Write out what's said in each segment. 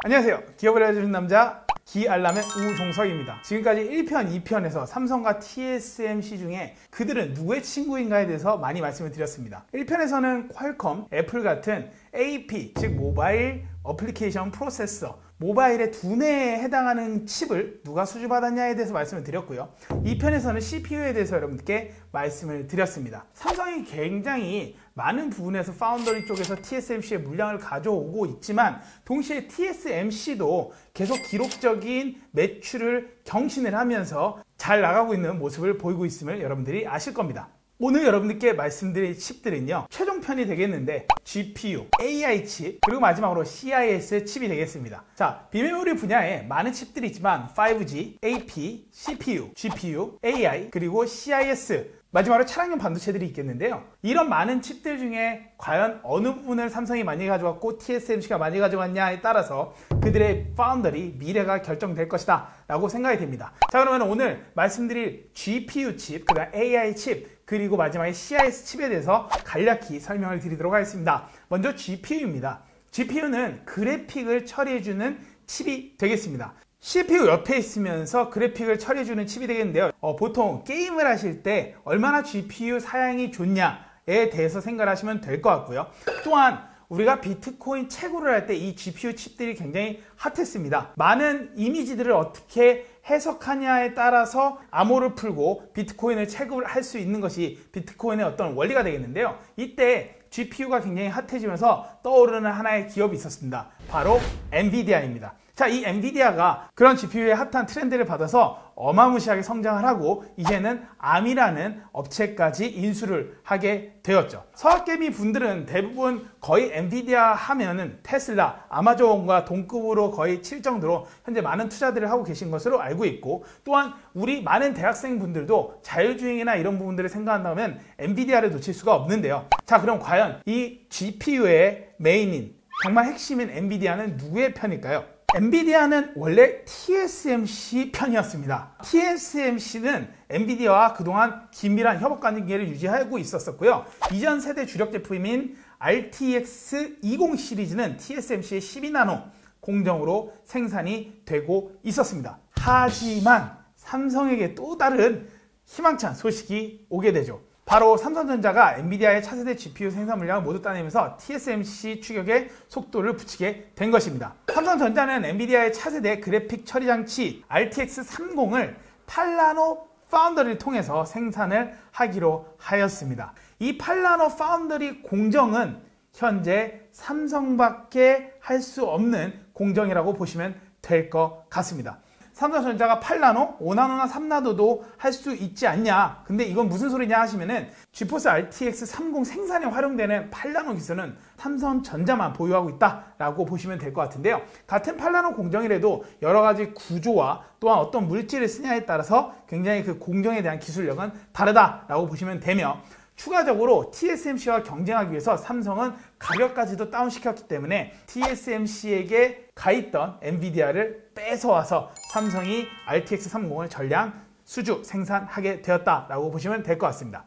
안녕하세요. 기업을 알려주는 남자 기알람의 우종석입니다. 지금까지 1편, 2편에서 삼성과 TSMC 중에 그들은 누구의 친구인가에 대해서 많이 말씀을 드렸습니다. 1편에서는 퀄컴, 애플 같은 AP, 즉 모바일 어플리케이션 프로세서, 모바일의 두뇌에 해당하는 칩을 누가 수주받았냐에 대해서 말씀을 드렸고요. 2편에서는 CPU에 대해서 여러분께 말씀을 드렸습니다. 삼성이 굉장히 많은 부분에서 파운더리 쪽에서 TSMC의 물량을 가져오고 있지만 동시에 TSMC도 계속 기록적인 매출을 경신을 하면서 잘 나가고 있는 모습을 보이고 있음을 여러분들이 아실 겁니다. 오늘 여러분들께 말씀드릴 칩들은요, 최종편이 되겠는데 GPU, AI 칩, 그리고 마지막으로 CIS 칩이 되겠습니다. 자, 비메모리 분야에 많은 칩들이 있지만 5G, AP, CPU, GPU, AI, 그리고 CIS, 마지막으로 차량용 반도체들이 있겠는데요. 이런 많은 칩들 중에 과연 어느 부분을 삼성이 많이 가져왔고 TSMC가 많이 가져왔냐에 따라서 그들의 파운더리 미래가 결정될 것이다 라고 생각이 됩니다. 자, 그러면 오늘 말씀드릴 GPU 칩, 그다음 AI 칩, 그리고 마지막에 CIS 칩에 대해서 간략히 설명을 드리도록 하겠습니다. 먼저 GPU입니다. GPU는 그래픽을 처리해주는 칩이 되겠습니다. CPU 옆에 있으면서 그래픽을 처리해주는 칩이 되겠는데요. 보통 게임을 하실 때 얼마나 GPU 사양이 좋냐에 대해서 생각을 하시면 될 것 같고요. 또한 우리가 비트코인 채굴을 할 때 이 GPU 칩들이 굉장히 핫했습니다. 많은 이미지들을 어떻게 해석하냐에 따라서 암호를 풀고 비트코인을 채굴을 할 수 있는 것이 비트코인의 어떤 원리가 되겠는데요. 이때 GPU가 굉장히 핫해지면서 떠오르는 하나의 기업이 있었습니다. 바로 엔비디아입니다. 자, 이 엔비디아가 그런 GPU의 핫한 트렌드를 받아서 어마무시하게 성장을 하고 이제는 암이라는 업체까지 인수를 하게 되었죠. 서학개미 분들은 대부분 거의 엔비디아 하면은 테슬라, 아마존과 동급으로 거의 칠 정도로 현재 많은 투자들을 하고 계신 것으로 알고 있고, 또한 우리 많은 대학생분들도 자율주행이나 이런 부분들을 생각한다면 엔비디아를 놓칠 수가 없는데요. 자, 그럼 과연 이 GPU의 메인인, 정말 핵심인 엔비디아는 누구의 편일까요? 엔비디아는 원래 TSMC 편이었습니다. TSMC는 엔비디아와 그동안 긴밀한 협업 관계를 유지하고 있었고요. 이전 세대 주력 제품인 RTX 20 시리즈는 TSMC의 12나노 공정으로 생산이 되고 있었습니다. 하지만 삼성에게 또 다른 희망찬 소식이 오게 되죠. 바로 삼성전자가 엔비디아의 차세대 GPU 생산 물량을 모두 따내면서 TSMC 추격에 속도를 붙이게 된 것입니다. 삼성전자는 엔비디아의 차세대 그래픽 처리 장치 RTX 30을 8나노 파운더리를 통해서 생산을 하기로 하였습니다. 이 8나노 파운더리 공정은 현재 삼성밖에 할 수 없는 공정이라고 보시면 될 것 같습니다. 삼성전자가 8나노, 5나노나 3나노도 할 수 있지 않냐, 근데 이건 무슨 소리냐 하시면은 지포스 RTX 30 생산에 활용되는 8나노 기술은 삼성전자만 보유하고 있다라고 보시면 될 것 같은데요. 같은 8나노 공정이라도 여러 가지 구조와 또한 어떤 물질을 쓰냐에 따라서 굉장히 그 공정에 대한 기술력은 다르다라고 보시면 되며, 추가적으로 TSMC와 경쟁하기 위해서 삼성은 가격까지도 다운시켰기 때문에 TSMC에게 가있던 엔비디아를 뺏어와서 삼성이 RTX 30을 전량 수주 생산하게 되었다라고 보시면 될 것 같습니다.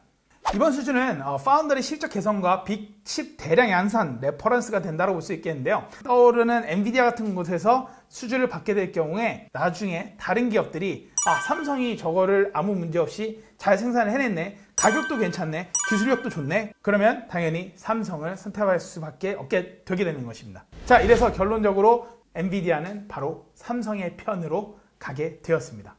이번 수주는 파운더리 실적 개선과 빅칩 대량 양산 레퍼런스가 된다고 볼 수 있겠는데요. 떠오르는 엔비디아 같은 곳에서 수주를 받게 될 경우에 나중에 다른 기업들이 삼성이 저거를 아무 문제 없이 잘 생산을 해냈네, 가격도 괜찮네, 기술력도 좋네, 그러면 당연히 삼성을 선택할 수밖에 없게 되게 되는 것입니다. 자, 이래서 결론적으로 엔비디아는 바로 삼성의 편으로 가게 되었습니다.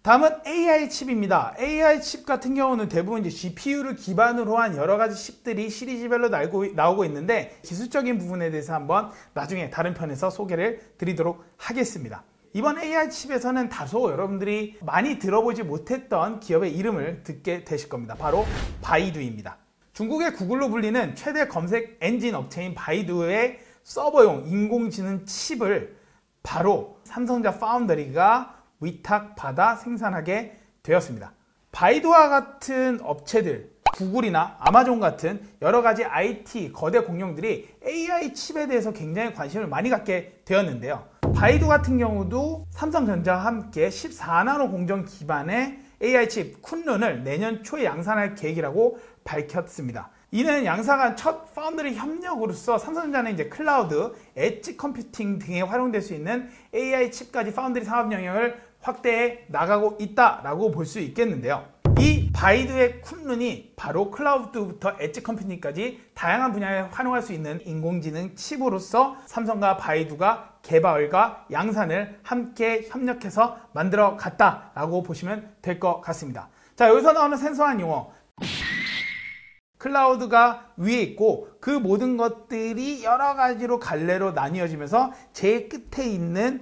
다음은 AI 칩입니다. AI 칩 같은 경우는 대부분 이제 GPU를 기반으로 한 여러 가지 칩들이 시리즈별로 나오고 있는데, 기술적인 부분에 대해서 한번 나중에 다른 편에서 소개를 드리도록 하겠습니다. 이번 AI 칩에서는 다소 여러분들이 많이 들어보지 못했던 기업의 이름을 듣게 되실 겁니다. 바로 바이두입니다. 중국의 구글로 불리는 최대 검색 엔진 업체인 바이두의 서버용 인공지능 칩을 바로 삼성전자 파운더리가 위탁받아 생산하게 되었습니다. 바이두와 같은 업체들, 구글이나 아마존 같은 여러 가지 IT 거대 공룡들이 AI 칩에 대해서 굉장히 관심을 많이 갖게 되었는데요. 바이두 같은 경우도 삼성전자와 함께 14나노 공정 기반의 AI 칩 쿤룬을 내년 초에 양산할 계획이라고 밝혔습니다. 이는 양사간 첫 파운드리 협력으로서 삼성전자는 이제 클라우드, 엣지 컴퓨팅 등에 활용될 수 있는 AI 칩까지 파운드리 산업 영역을 확대해 나가고 있다라고 볼 수 있겠는데요. 이 바이두의 쿤룬이 바로 클라우드부터 엣지 컴퓨팅까지 다양한 분야에 활용할 수 있는 인공지능 칩으로서 삼성과 바이두가 개발과 양산을 함께 협력해서 만들어 갔다라고 보시면 될 것 같습니다. 자, 여기서 나오는 생소한 용어. 클라우드가 위에 있고 그 모든 것들이 여러 가지로 갈래로 나뉘어지면서 제일 끝에 있는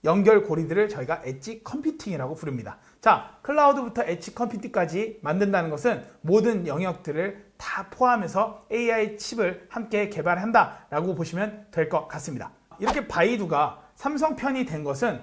연결고리들을 저희가 엣지 컴퓨팅이라고 부릅니다. 자, 클라우드부터 엣지 컴퓨팅까지 만든다는 것은 모든 영역들을 다 포함해서 AI 칩을 함께 개발한다라고 보시면 될 것 같습니다. 이렇게 바이두가 삼성 편이 된 것은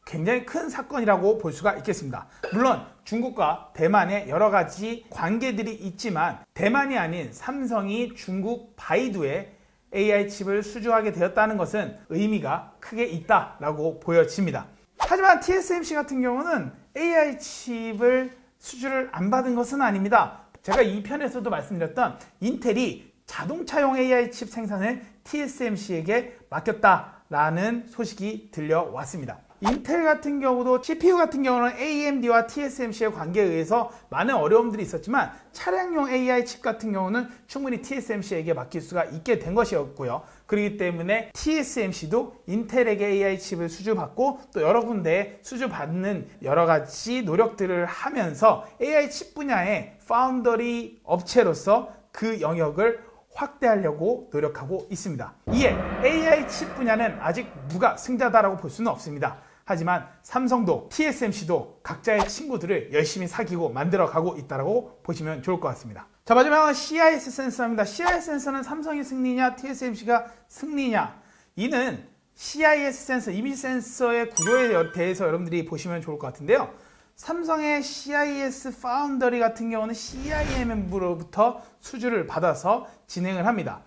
굉장히 큰 사건이라고 볼 수가 있겠습니다. 물론 중국과 대만의 여러 가지 관계들이 있지만 대만이 아닌 삼성이 중국 바이두에 AI 칩을 수주하게 되었다는 것은 의미가 크게 있다라고 보여집니다. 하지만 TSMC 같은 경우는 AI 칩을 수주를 안 받은 것은 아닙니다. 제가 이 편에서도 말씀드렸던 인텔이 자동차용 AI 칩 생산을 TSMC에게 맡겼다라는 소식이 들려왔습니다. 인텔 같은 경우도 CPU 같은 경우는 AMD와 TSMC의 관계에 의해서 많은 어려움들이 있었지만 차량용 AI 칩 같은 경우는 충분히 TSMC에게 맡길 수가 있게 된 것이었고요. 그렇기 때문에 TSMC도 인텔에게 AI 칩을 수주받고 또 여러 군데에 수주받는 여러 가지 노력들을 하면서 AI 칩 분야의 파운더리 업체로서 그 영역을 확대하려고 노력하고 있습니다. 이에 AI 칩 분야는 아직 누가 승자다라고 볼 수는 없습니다. 하지만 삼성도 TSMC도 각자의 친구들을 열심히 사귀고 만들어가고 있다고 보시면 좋을 것 같습니다. 자, 마지막은 CIS 센서입니다. CIS 센서는 삼성이 승리냐 TSMC가 승리냐, 이는 CIS 센서, 이미지 센서의 구조에 대해서 여러분들이 보시면 좋을 것 같은데요. 삼성의 CIS 파운더리 같은 경우는 CIM으로부터 수주를 받아서 진행을 합니다.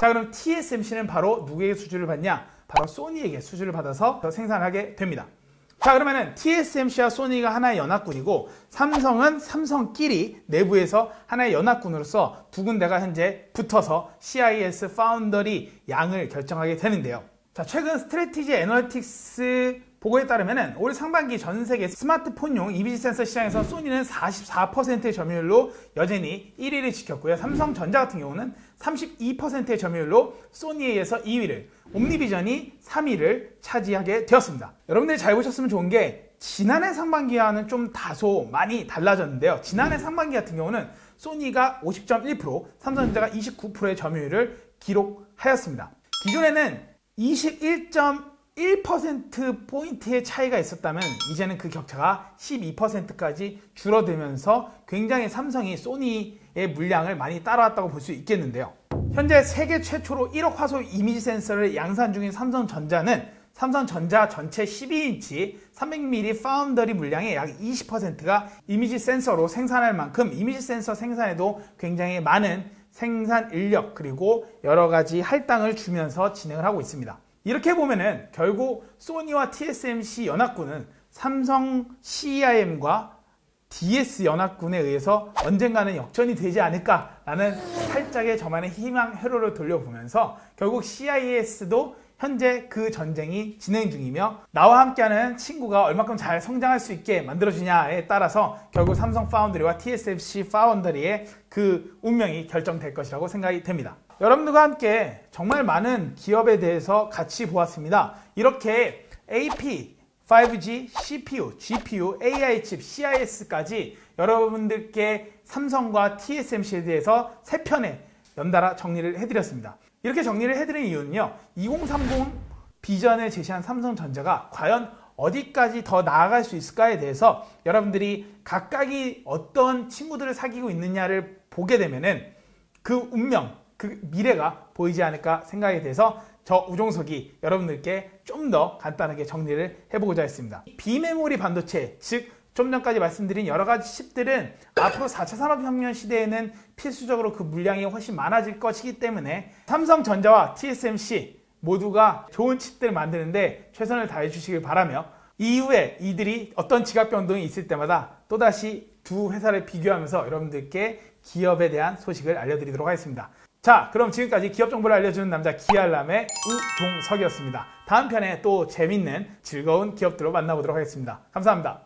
자, 그럼 TSMC는 바로 누구에게 수주를 받냐? 바로 소니에게 수주를 받아서 생산하게 됩니다. 자, 그러면은 TSMC와 소니가 하나의 연합군이고 삼성은 삼성끼리 내부에서 하나의 연합군으로서 두 군데가 현재 붙어서 CIS 파운더리 양을 결정하게 되는데요. 자, 최근 스트래티지 애널리틱스 보고에 따르면 올 상반기 전 세계 스마트폰용 이미지 센서 시장에서 소니는 44%의 점유율로 여전히 1위를 지켰고요. 삼성전자 같은 경우는 32%의 점유율로 소니에 의해서 2위를, 옴니비전이 3위를 차지하게 되었습니다. 여러분들이 잘 보셨으면 좋은 게 지난해 상반기와는 좀 다소 많이 달라졌는데요. 지난해 상반기 같은 경우는 소니가 50.1%, 삼성전자가 29%의 점유율을 기록하였습니다. 기존에는 21.1%포인트의 차이가 있었다면 이제는 그 격차가 12%까지 줄어들면서 굉장히 삼성이 소니의 물량을 많이 따라왔다고 볼 수 있겠는데요. 현재 세계 최초로 1억 화소 이미지 센서를 양산 중인 삼성전자는 삼성전자 전체 12인치 300mm 파운더리 물량의 약 20%가 이미지 센서로 생산할 만큼 이미지 센서 생산에도 굉장히 많은 생산 인력 그리고 여러 가지 할당을 주면서 진행을 하고 있습니다. 이렇게 보면은 결국 소니와 TSMC 연합군은 삼성 CIM과 DS 연합군에 의해서 언젠가는 역전이 되지 않을까라는 살짝의 저만의 희망 회로를 돌려보면서 결국 CIS도 현재 그 전쟁이 진행 중이며 나와 함께하는 친구가 얼마큼 잘 성장할 수 있게 만들어주냐에 따라서 결국 삼성 파운드리와 TSMC 파운드리의 그 운명이 결정될 것이라고 생각이 됩니다. 여러분들과 함께 정말 많은 기업에 대해서 같이 보았습니다. 이렇게 AP, 5G, CPU, GPU, AI 칩, CIS까지 여러분들께 삼성과 TSMC에 대해서 3편에 연달아 정리를 해드렸습니다. 이렇게 정리를 해드린 이유는요, 2030 비전을 제시한 삼성전자가 과연 어디까지 더 나아갈 수 있을까에 대해서 여러분들이 각각이 어떤 친구들을 사귀고 있느냐를 보게 되면은 그 운명, 그 미래가 보이지 않을까 생각이 돼서 저 우종석이 여러분들께 좀 더 간단하게 정리를 해보고자 했습니다. 비메모리 반도체, 즉 좀 전까지 말씀드린 여러 가지 칩들은 앞으로 4차 산업혁명 시대에는 필수적으로 그 물량이 훨씬 많아질 것이기 때문에 삼성전자와 TSMC 모두가 좋은 칩들을 만드는데 최선을 다해 주시길 바라며 이후에 이들이 어떤 지각 변동이 있을 때마다 또다시 두 회사를 비교하면서 여러분들께 기업에 대한 소식을 알려드리도록 하겠습니다. 자, 그럼 지금까지 기업 정보를 알려주는 남자 기알람의 우종석이었습니다. 다음 편에 또 재밌는 즐거운 기업들로 만나보도록 하겠습니다. 감사합니다.